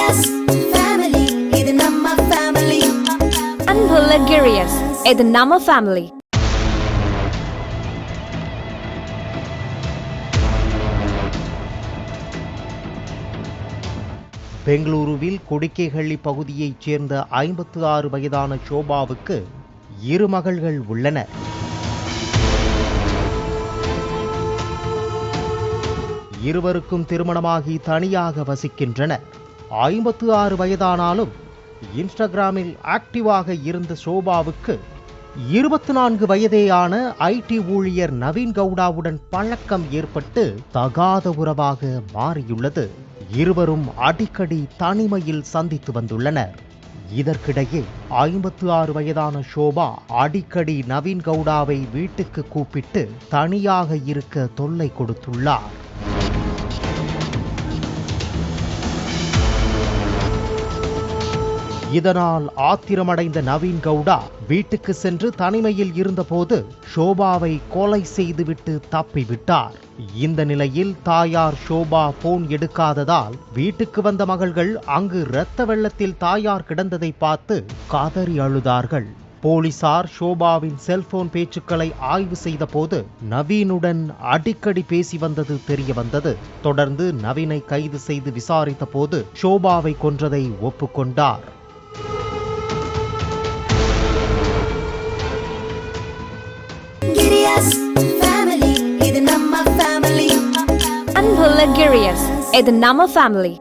Girias family, இது நம்ம family. அன்புள்ள கிரியஸ், இது நம்ம ஃபேமிலி. பெங்களூருவில் கொடிக்கைஹள்ளி பகுதியைச் சேர்ந்த 56 வயதான ஷோபாவுக்கு 2 மகள்கள் உள்ளனர். இருவருக்கும் திருமணமாகி தனியாக வசிக்கின்றனர். 56 வயதானாலும் இன்ஸ்டாகிராமில் ஆக்டிவாக இருந்த ஷோபாவுக்கு 24 வயதேயான ஐடி ஊழியர் நவீன் கவுடாவுடன் பழக்கம் ஏற்பட்டு தகாத உறவாக மாறியுள்ளது. இருவரும் அடிக்கடி தனிமையில் சந்தித்து வந்துள்ளனர். இதற்கிடையே 56 வயதான ஷோபா அடிக்கடி நவீன் கவுடாவை வீட்டுக்கு கூப்பிட்டு தனியாக இருக்க தொல்லை கொடுத்துள்ளார். இதனால் ஆத்திரமடைந்த நவீன் கவுடா வீட்டுக்கு சென்று தனிமையில் இருந்தபோது ஷோபாவை கொலை செய்துவிட்டு தப்பிவிட்டார். இந்த நிலையில் தாயார் ஷோபா போன் எடுக்காததால் வீட்டுக்கு வந்த மகள்கள் அங்கு இரத்த வெள்ளத்தில் தாயார் கிடந்ததை பார்த்து கதறி அழுதார்கள். போலீசார் ஷோபாவின் செல்போன் பேச்சுக்களை ஆய்வு செய்த போது நவீனுடன் அடிக்கடி பேசி வந்தது தெரிய வந்தது. தொடர்ந்து நவீனை கைது செய்து விசாரித்த போது ஷோபாவை கொன்றதை ஒப்புக்கொண்டார். Girias family, இது நம்ம family. அன்புள்ள கிரியஸ், இது நம்ம ஃபேமிலி.